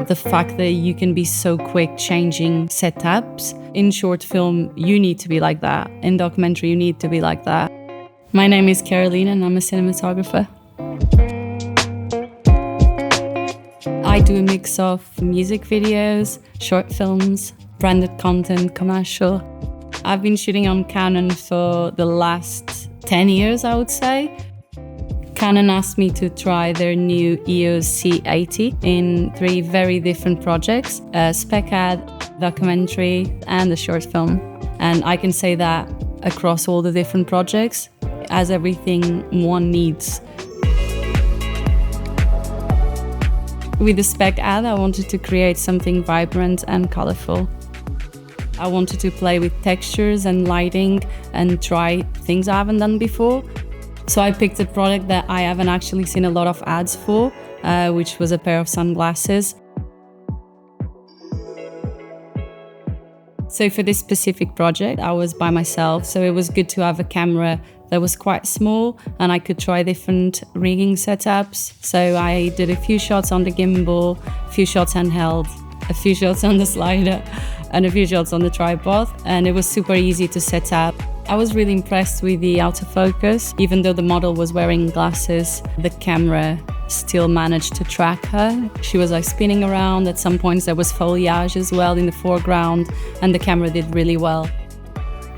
the fact that you can be so quick changing setups. In short film, you need to be like that. In documentary, you need to be like that. My name is Caroline and I'm a cinematographer. I do a mix of music videos, short films, branded content, commercial. I've been shooting on Canon for the last 10 years, I would say. Canon asked me to try their new EOS C80 in 3 very different projects, a spec ad, documentary, and a short film. And I can say that across all the different projects, as everything one needs. With the spec ad, I wanted to create something vibrant and colorful. I wanted to play with textures and lighting and try things I haven't done before. So I picked a product that I haven't actually seen a lot of ads for, which was a pair of sunglasses. So for this specific project, I was by myself, so it was good to have a camera that was quite small and I could try different rigging setups. So I did a few shots on the gimbal, a few shots handheld, a few shots on the slider, and a few shots on the tripod, and it was super easy to set up. I was really impressed with the autofocus. Even though the model was wearing glasses, the camera still managed to track her. She was like spinning around. At some points there was foliage as well in the foreground, and the camera did really well.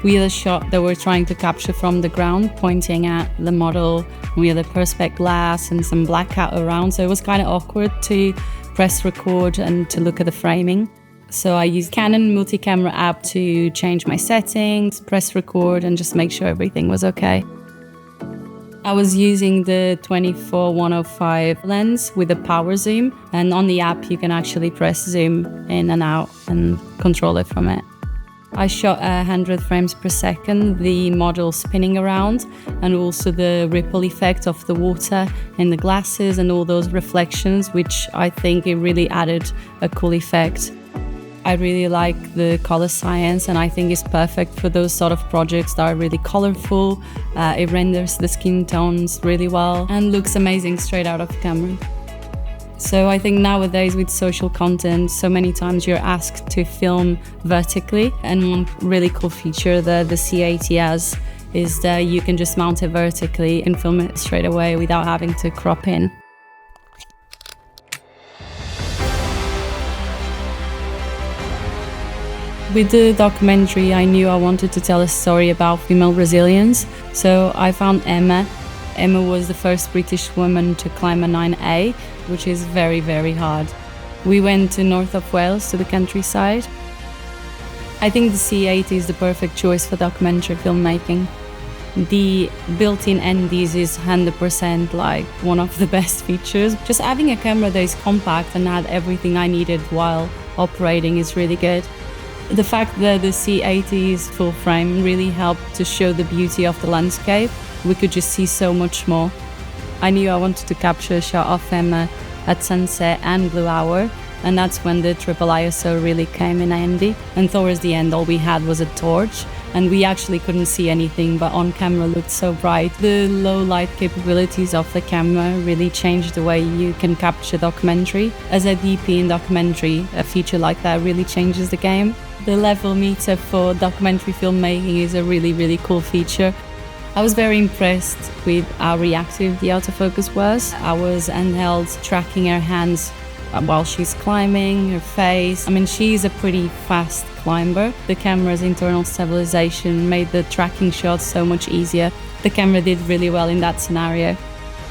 We had a shot that we're trying to capture from the ground, pointing at the model. We had a perspex glass and some blackout around, so it was kind of awkward to press record and to look at the framing. So I used Canon multi-camera app to change my settings, press record, and just make sure everything was okay. I was using the 24-105 lens with a power zoom, and on the app you can actually press zoom in and out and control it from it. I shot 100 frames per second, the model spinning around, and also the ripple effect of the water in the glasses and all those reflections, which I think it really added a cool effect. I really like the color science, and I think it's perfect for those sort of projects that are really colorful. It renders the skin tones really well and looks amazing straight out of the camera. So I think nowadays with social content, so many times you're asked to film vertically, and one really cool feature that the C80 has is that you can just mount it vertically and film it straight away without having to crop in. With the documentary, I knew I wanted to tell a story about female resilience, so I found Emma. Emma was the first British woman to climb a 9A, which is very, very hard. We went to north of Wales, to the countryside. I think the C80 is the perfect choice for documentary filmmaking. The built-in NDs is 100% like one of the best features. Just having a camera that is compact and had everything I needed while operating is really good. The fact that the C80 is full frame really helped to show the beauty of the landscape. We could just see so much more. I knew I wanted to capture a shot of Emma at sunset and blue hour, and that's when the triple ISO really came in handy. And towards the end, all we had was a torch, and we actually couldn't see anything, but on camera looked so bright. The low light capabilities of the camera really changed the way you can capture documentary. As a DP in documentary, a feature like that really changes the game. The level meter for documentary filmmaking is a really, really cool feature. I was very impressed with how reactive the autofocus was. I was handheld tracking her hands while she's climbing, her face. I mean, she's a pretty fast climber. The camera's internal stabilization made the tracking shots so much easier. The camera did really well in that scenario.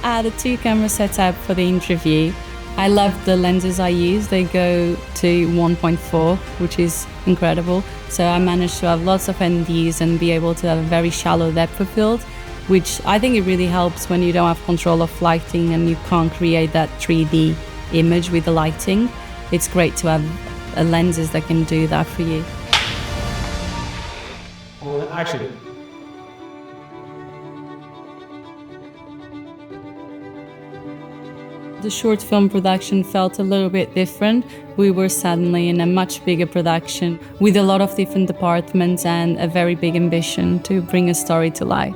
I had a 2-camera setup for the interview. I love the lenses I use. They go to 1.4, which is incredible. So I managed to have lots of NDs and be able to have a very shallow depth of field, which I think it really helps when you don't have control of lighting and you can't create that 3D image with the lighting. It's great to have lenses that can do that for you. Action. The short film production felt a little bit different. We were suddenly in a much bigger production with a lot of different departments and a very big ambition to bring a story to life.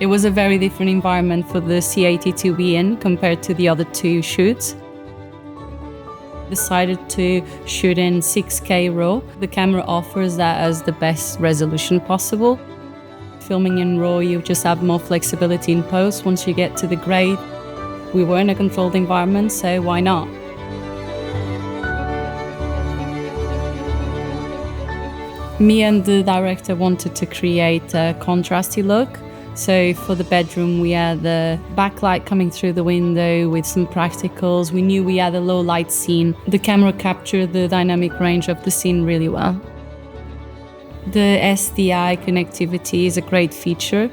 It was a very different environment for the C80 to be in compared to the other 2 shoots. decided to shoot in 6K RAW. The camera offers that as the best resolution possible. Filming in RAW, you just have more flexibility in post once you get to the grade. We were in a controlled environment, so why not? Me and the director wanted to create a contrasty look. So for the bedroom, we had the backlight coming through the window with some practicals. We knew we had a low light scene. The camera captured the dynamic range of the scene really well. The SDI connectivity is a great feature.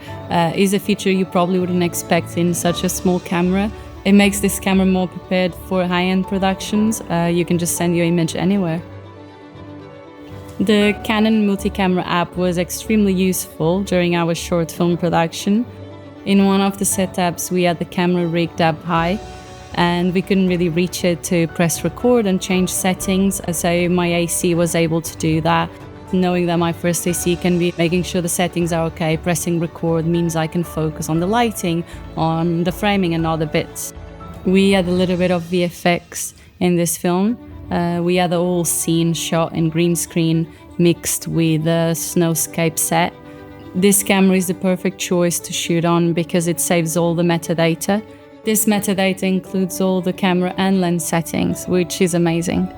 Is a feature you probably wouldn't expect in such a small camera. It makes this camera more prepared for high-end productions. You can just send your image anywhere. The Canon multi-camera app was extremely useful during our short film production. In one of the setups, we had the camera rigged up high, and we couldn't really reach it to press record and change settings, so my AC was able to do that. Knowing that my first AC can be making sure the settings are okay, pressing record means I can focus on the lighting, on the framing and other bits. We had a little bit of VFX in this film. We had the whole scene shot in green screen mixed with a snowscape set. This camera is the perfect choice to shoot on because it saves all the metadata. This metadata includes all the camera and lens settings, which is amazing.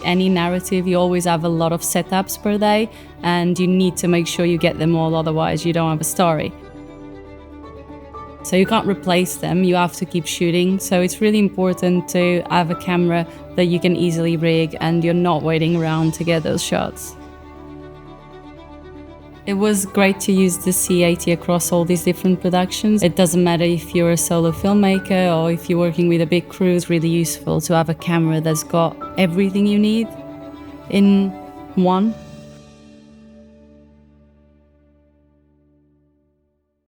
Any narrative, you always have a lot of setups per day, and you need to make sure you get them all, otherwise you don't have a story. So you can't replace them, you have to keep shooting. So it's really important to have a camera that you can easily rig and you're not waiting around to get those shots. It was great to use the C80 across all these different productions. It doesn't matter if you're a solo filmmaker or if you're working with a big crew, it's really useful to have a camera that's got everything you need in one.